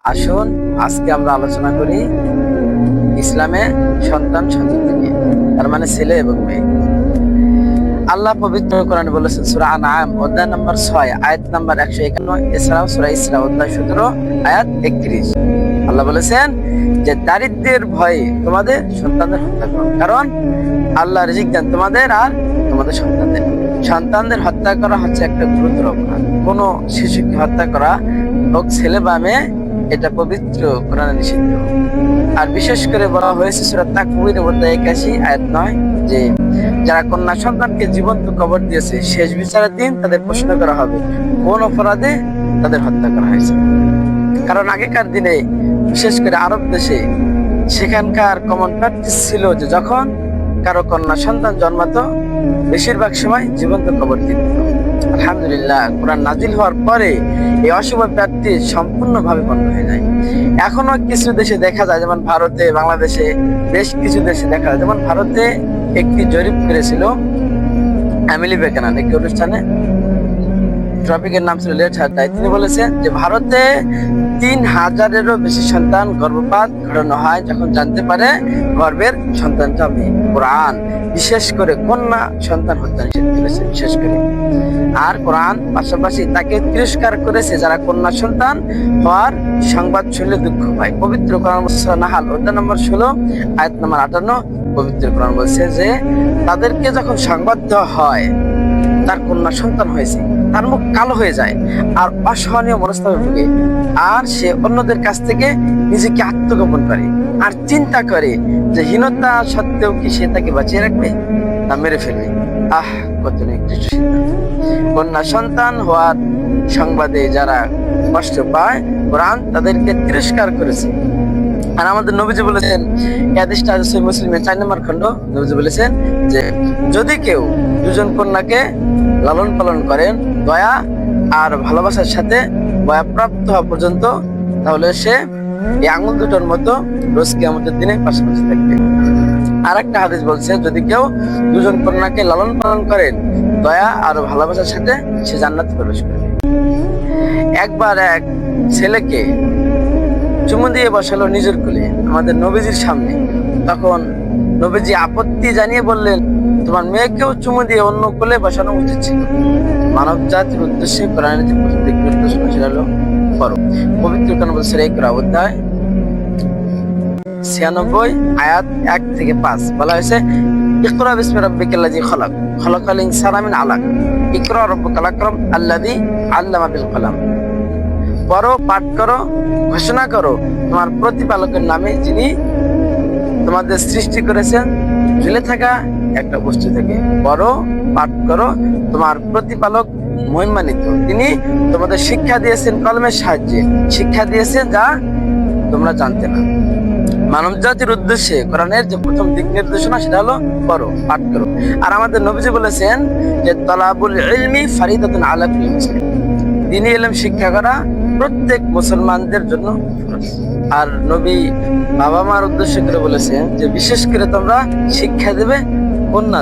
আসুন আজকে আমরা আলোচনা করি ইসলামে সন্তান সন্ততি নিয়ে, তার মানে ছেলে এবং মেয়ে। আল্লাহ পবিত্র কোরআনে বলেছেন সূরা আনআম অধ্যায় নম্বর 6 আয়াত নম্বর 151, এছাড়াও সূরা ইসরা অধ্যায় 17 আয়াত 31। আল্লাহ বলেছেন যে দারিদ্র্যের ভয়ে তোমাদের সন্তানদের হত্যা করো, কারণ আল্লাহ রিজিক দেন তোমাদের আর তোমাদের সন্তানদের। সন্তানদের হত্যা করা হচ্ছে একটা গুরুতর অপরাধ। কোনো শিশুকে হত্যা করা হোক ছেলে বা মেয়ে, এটা পবিত্র কোরআনে নিষিদ্ধ। আর বিশেষ করে বলা হয়েছে সূরা তাকবীর অধ্যায় 81 আয়াত 9 যে যারা কন্যা সন্তানকে জীবন্ত কবর দিয়েছে শেষ বিচারের দিন তাদের প্রশ্ন করা হবে কোন অপরাধে তাদের হত্যা করা হয়েছে। কারণ আগেকার দিনে বিশেষ করে আরব দেশে সেখানকার কমন প্র্যাকটিস ছিল যে যখন কারো কন্যা সন্তান জন্মাতো বেশিরভাগ সময় জীবন্ত কবর দিত। আলহামদুলিল্লাহ, কোরআন নাজিল হওয়ার পরে এই অশুভ প্র্যাকটিস সম্পূর্ণভাবে বন্ধ হয়ে যায়। এখনো কিছু দেশে দেখা যায়, যেমন ভারতে, বাংলাদেশে, বেশ কিছু দেশে দেখা যায়। যেমন ভারতে একটি জরিপ করেছিল এমিলি বেকানান একটি অনুষ্ঠানে, টপিকের নাম ছিল লেট হার্ট। তিনি বলেছেন যে ভারতে 3000-এরও বেশি সন্তান গর্ভপাত ঘটানো হয় যখন জানতে পারে গর্ভের সন্তান জন্মে। কোরআন বিশেষ করে কন্যা সন্তান হত্যা নিষেধ করেছে বিশেষ করে। আর কোরআন পাশাপাশি তাকে তিরস্কার করেছে যারা কন্যা সন্তান হওয়ার সংবাদ শুনলে দুঃখ পায়। পবিত্র কোরআন সূরা নাহাল অধ্যায় নম্বর 16 আয়াত নম্বর 58 পবিত্র কোরআন বলছে যে তাদেরকে যখন সংবাদ দেওয়া হয় তার কন্যা সন্তান হয়েছে, তার মুখ কালো হয়ে যায় আর অসহনীয় মনস্তাবে ভোগে, আর সে অন্যদের কাছ থেকে নিজেকে আত্মগোপন করে আর চিন্তা করে যে হীনতা সত্ত্বেও কি সে তাকে বাঁচিয়ে রাখবে না মেরে ফেলবে। কত নিকৃষ্ট সিদ্ধান্ত! কন্যা সন্তান হওয়ার সংবাদে যারা কষ্ট পায় কোরআন তাদেরকে তিরস্কার করেছে। আর আমাদের নবীজি বলেছেন, হাদিসটা সহিহ মুসলিমের 4 নম্বর খণ্ড, নবীজি বলেছেন যে যদি কেউ দুজন কন্যাকে লালন পালন করেন দয়া আর ভালোবাসার সাথে বয়াপ্রাপ্ত হওয়া পর্যন্ত, তাহলে সে এই আঙুল দুটোর মতো রোজ কিয়ামতের দিনে পাশাপাশি থাকবে। আর একটা হাদিস বলছে যদি কেউ দুজন কন্যাকে লালন পালন করেন দয়া আর ভালোবাসার সাথে, সে জান্নাতে প্রবেশ করবে। একবার এক ছেলেকে চুমু দিয়ে বসালো নিজের কোলে আমাদের নবীজির সামনে। তখন নবীজি আপত্তি জানিয়ে বললেন, তোমার মেয়েকেও চুমু দিয়ে অন্য কোলে বসানো উচিত ছিল। মানব জাতির উদ্দেশ্যে কোরআনের যে প্রথম দিক নির্দেশনা সেটা হলো করো। পবিত্র কোরআন বলছে ইকরা অধ্যায় 96 আয়াত 1 থেকে 5 বলা হয়েছে ইকরা বিসমি রাব্বিকাল্লাযী খলাক খলাকাল ইনসানা মিন আলাক ইকরা রাব্বুকাল আকরাম আল্লাযী আল্লামা বিল কলম। পড়ো, পাঠ করো, ঘোষণা করো তোমার প্রতিপালকের নামে যিনি তোমাদের সৃষ্টি করেছেন ঝুলে থাকা একটা বস্তু থেকে। পড়ো, পাঠ করো, তোমার প্রতিপালক মহিমান্বিত, তিনি তোমাদের শিক্ষা দিয়েছেন কলমের সাহায্যে, শিক্ষা দিয়েছেন যা তোমরা জানতে না। মানব জাতির উদ্দেশ্যে কোরআনের যে প্রথম দিক নির্দেশনা সেটা হলো পড়ো, পাঠ করো। আর আমাদের নবীজি বলেছেন যে তালাবুল ইলমি ফারিদাতুন আলা কুল্লি মুসলিম, দ্বীনি ইলম শিক্ষা করা প্রত্যেক মুসলমানদের জন্য ফরজ। আর নবী বাবা মার উদ্দেশ্য করে বলেছেন যে বিশেষ করে তোমরা শিক্ষা দেবে কন্যাদের।